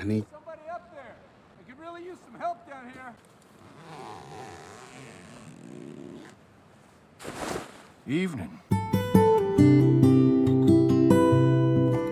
Any? Somebody up there. I could really use some help down here. Evening.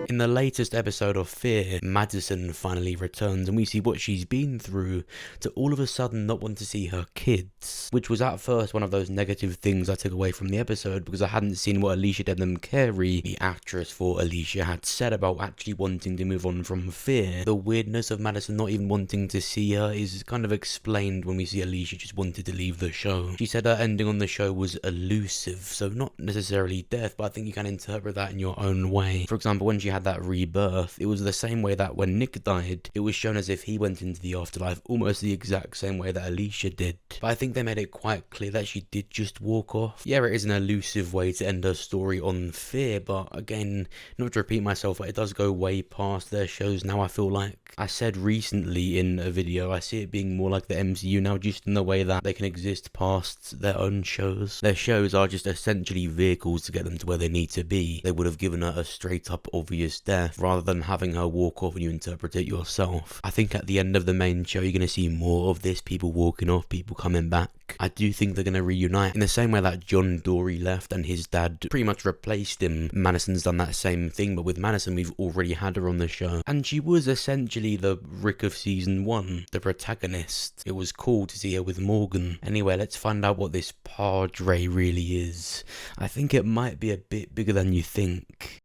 In the latest episode of Fear, Madison finally returns and we see what she's been through to all of a sudden not want to see her kids, which was at first one of those negative things I took away from the episode because I hadn't seen what Alicia Carey, the actress for Alicia, had said about actually wanting to move on from Fear. The weirdness of Madison not even wanting to see her is kind of explained when we see Alicia just wanted to leave the show. She said her ending on the show was elusive, so not necessarily death, but I think you can interpret that in your own way. For example, when she had that rebirth, it was the same way that when Nick died, it was shown as if he went into the afterlife almost the exact same way that Alicia did. But I think they made it quite clear that she did just walk off. Yeah, it is an elusive way to end her story on Fear, but again, not to repeat myself, but it does go way past their shows now, I feel like. I said recently in a video, I see it being more like the MCU now, just in the way that they can exist past their own shows. Their shows are just essentially vehicles to get them to where they need to be. They would have given her a straight up obvious death rather than having her walk off and you interpret it yourself. I think at the end of the main show you're going to see more of this, people walking off, people coming back. I do think they're going to reunite in the same way that John Dory left and his dad pretty much replaced him. Madison's done that same thing, but with Madison we've already had her on the show and she was essentially the Rick of season 1, the protagonist. It was cool to see her with Morgan. Anyway, let's find out what this Padre really is. I think it might be a bit bigger than you think.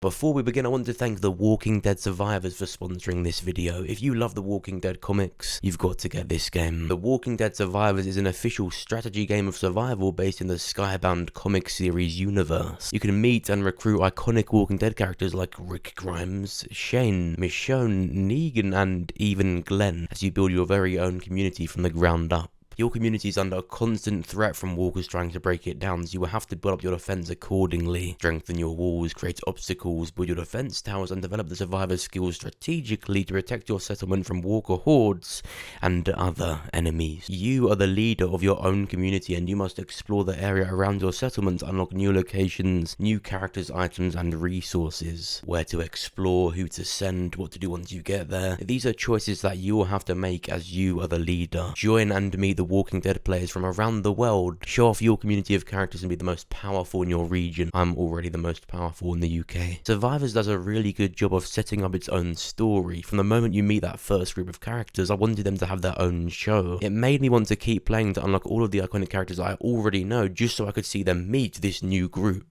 Before we begin, I want to thank The Walking Dead Survivors for sponsoring this video. If you love The Walking Dead comics, you've got to get this game. The Walking Dead Survivors is an official strategy game of survival based in the Skybound comic series universe. You can meet and recruit iconic Walking Dead characters like Rick Grimes, Shane, Michonne, Negan, and even Glenn as you build your very own community from the ground up. Your community is under a constant threat from walkers trying to break it down, so you will have to build up your defense accordingly. Strengthen your walls, create obstacles, build your defense towers, and develop the survivor's skills strategically to protect your settlement from walker hordes and other enemies. You are the leader of your own community and you must explore the area around your settlement to unlock new locations, new characters, items, and resources. Where to explore, who to send, what to do once you get there. These are choices that you will have to make as you are the leader. Join and meet the Walking Dead players from around the world. Show off your community of characters and be the most powerful in your region. I'm already the most powerful in the UK. Survivors does a really good job of setting up its own story. From the moment you meet that first group of characters, I wanted them to have their own show. It made me want to keep playing to unlock all of the iconic characters I already know, just so I could see them meet this new group.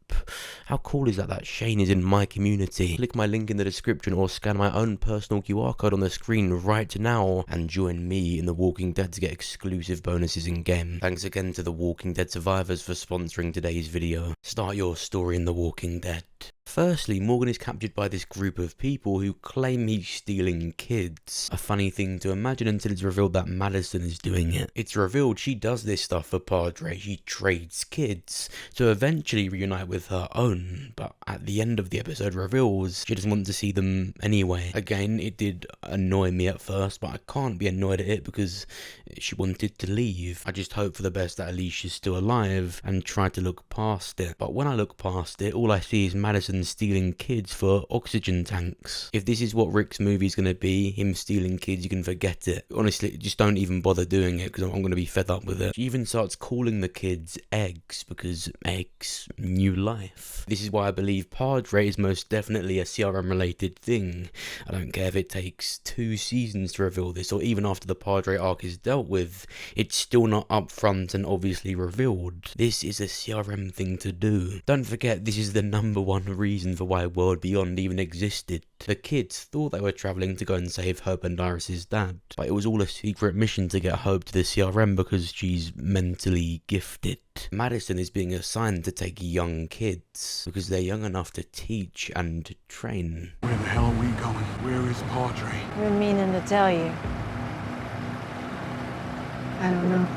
How cool is that Shane is in my community? Click my link in the description or scan my own personal QR code on the screen right now and join me in The Walking Dead to get exclusive bonuses in game. Thanks again to The Walking Dead Survivors for sponsoring today's video. Start your story in The Walking Dead. Firstly, Morgan is captured by this group of people who claim he's stealing kids. A funny thing to imagine until it's revealed that Madison is doing it. It's revealed she does this stuff for Padre. She trades kids to eventually reunite with her own, but at the end of the episode reveals she doesn't want to see them anyway. Again, it did annoy me at first, but I can't be annoyed at it because she wanted to leave. I just hope for the best that Alicia's still alive and try to look past it. But when I look past it, all I see is Madison stealing kids for oxygen tanks. If this is what Rick's movie is going to be, him stealing kids, you can forget it. Honestly, just don't even bother doing it because I'm going to be fed up with it. She even starts calling the kids eggs because eggs, new life. This is why I believe Padre is most definitely a CRM related thing. I don't care if it takes 2 seasons to reveal this or even after the Padre arc is dealt with, it's still not upfront and obviously revealed. This is a CRM thing to do. Don't forget, this is the #1 reason for why World Beyond even existed. The kids thought they were travelling to go and save Hope and Iris' dad, but it was all a secret mission to get Hope to the CRM because she's mentally gifted. Madison is being assigned to take young kids because they're young enough to teach and train. Where the hell are we going? Where is Padre? I've been meaning to tell you. I don't know.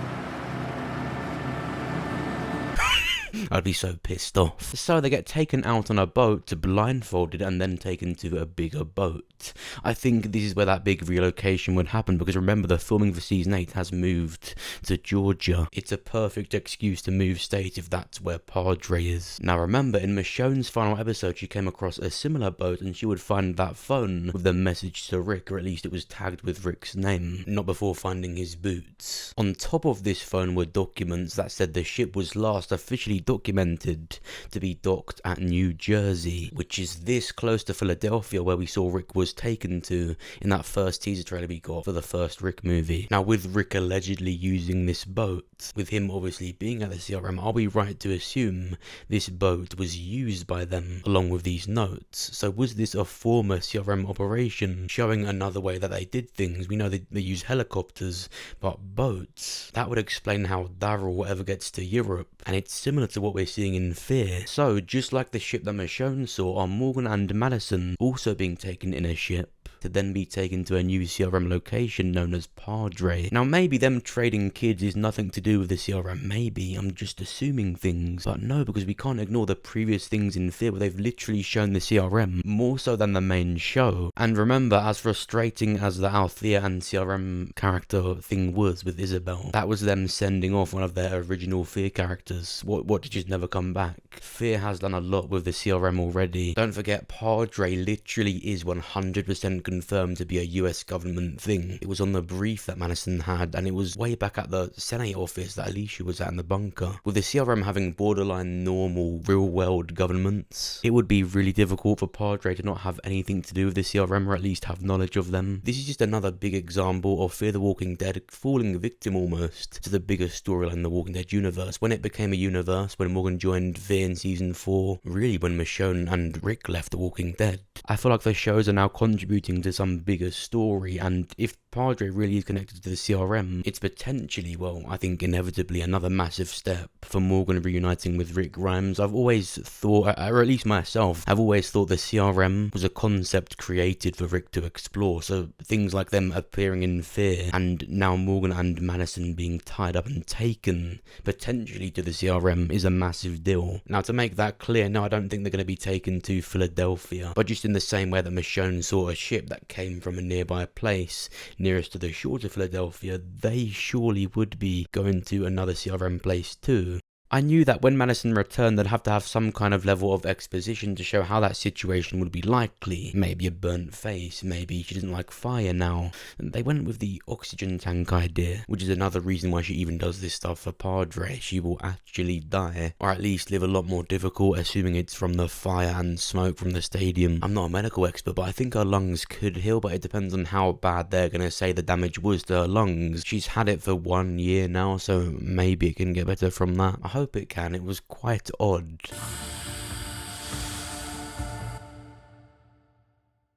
I'd be so pissed off. So they get taken out on a boat, blindfolded, and then taken to a bigger boat. I think this is where that big relocation would happen, because remember, the filming for season 8 has moved to Georgia. It's a perfect excuse to move state if that's where Padre is. Now remember, in Michonne's final episode, she came across a similar boat and she would find that phone with the message to Rick, or at least it was tagged with Rick's name, not before finding his boots. On top of this phone were documents that said the ship was last officially documented to be docked at New Jersey, which is this close to Philadelphia where we saw Rick was taken to in that first teaser trailer we got for the first Rick movie. Now with Rick allegedly using this boat, with him obviously being at the CRM, are we right to assume this boat was used by them along with these notes? So was this a former CRM operation showing another way that they did things? We know they use helicopters, but boats. That would explain how Daryl ever gets to Europe, and it's similar to what we're seeing in Fear. So just like the ship that Michonne saw, are Morgan and Madison also being taken in a ship to then be taken to a new CRM location known as Padre? Now maybe them trading kids is nothing to do with the CRM, maybe I'm just assuming things, but no, because we can't ignore the previous things in Fear where they've literally shown the CRM more so than the main show. And remember, as frustrating as the Althea and CRM character thing was with Isabel, that was them sending off one of their original Fear characters. What did just never come back? Fear has done a lot with the CRM already. Don't forget, Padre literally is 100% confirmed to be a US government thing. It was on the brief that Madison had, and it was way back at the Senate office that Alicia was at in the bunker. With the CRM having borderline normal real world governments, it would be really difficult for Padre to not have anything to do with the CRM, or at least have knowledge of them. This is just another big example of Fear the Walking Dead falling victim almost to the bigger storyline in the Walking Dead universe. When it became a universe, when Morgan joined Fear in season 4, really when Michonne and Rick left the Walking Dead. I feel like the shows are now contributing to some bigger story, and if Padre really is connected to the CRM, it's potentially, well, I think inevitably another massive step for Morgan reuniting with Rick Grimes. I've always thought, or at least myself, I've always thought the CRM was a concept created for Rick to explore, so things like them appearing in Fear, and now Morgan and Madison being tied up and taken potentially to the CRM is a massive deal. Now to make that clear, no, I don't think they're going to be taken to Philadelphia, but just in the same way that Michonne saw a ship that came from a nearby place nearest to the shores of Philadelphia, they surely would be going to another CRM place too. I knew that when Madison returned, they'd have to have some kind of level of exposition to show how that situation would be likely. Maybe a burnt face, maybe she doesn't like fire now. And they went with the oxygen tank idea, which is another reason why she even does this stuff for Padre. She will actually die, or at least live a lot more difficult, assuming it's from the fire and smoke from the stadium. I'm not a medical expert, but I think her lungs could heal, but it depends on how bad they're going to say the damage was to her lungs. She's had it for 1 year now, so maybe it can get better from that. I hope it can. It was quite odd.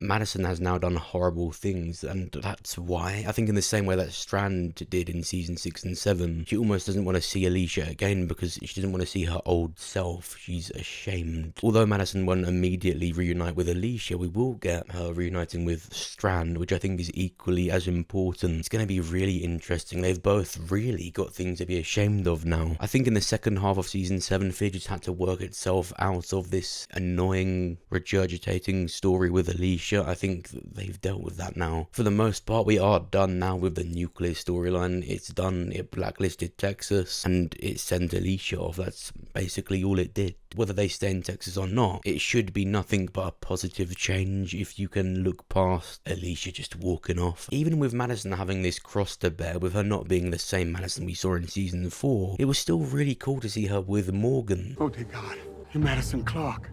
Madison has now done horrible things, and that's why, I think in the same way that Strand did in season 6 and 7, she almost doesn't want to see Alicia again because she doesn't want to see her old self. She's ashamed. Although Madison won't immediately reunite with Alicia, we will get her reuniting with Strand, which I think is equally as important. It's going to be really interesting. They've both really got things to be ashamed of now. I think in the second half of season 7, Fear just had to work itself out of this annoying, regurgitating story with Alicia. I think they've dealt with that now. For the most part, we are done now with the nuclear storyline. It's done. It blacklisted Texas and it sent Alicia off. That's basically all it did. Whether they stay in Texas or not, it should be nothing but a positive change if you can look past Alicia just walking off. Even with Madison having this cross to bear, with her not being the same Madison we saw in season 4, it was still really cool to see her with Morgan. Oh dear God, you're Madison Clark.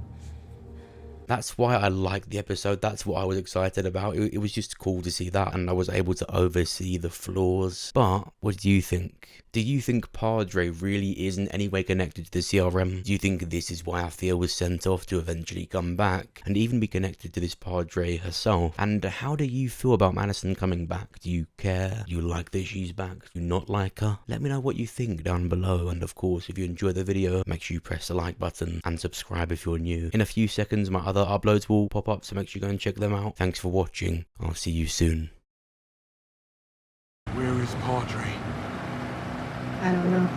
That's why I liked the episode. That's what I was excited about. It was just cool to see that, and I was able to oversee the flaws. But what do you think? Do you think Padre really is in any way connected to the CRM? Do you think this is why Althea was sent off to eventually come back and even be connected to this Padre herself? And how do you feel about Madison coming back? Do you care? Do you like that she's back? Do you not like her? Let me know what you think down below. And of course, if you enjoyed the video, make sure you press the like button and subscribe if you're new. In a few seconds, my other uploads will pop up, so make sure you go and check them out. Thanks for watching. I'll see you soon. Where is Padre? I don't know.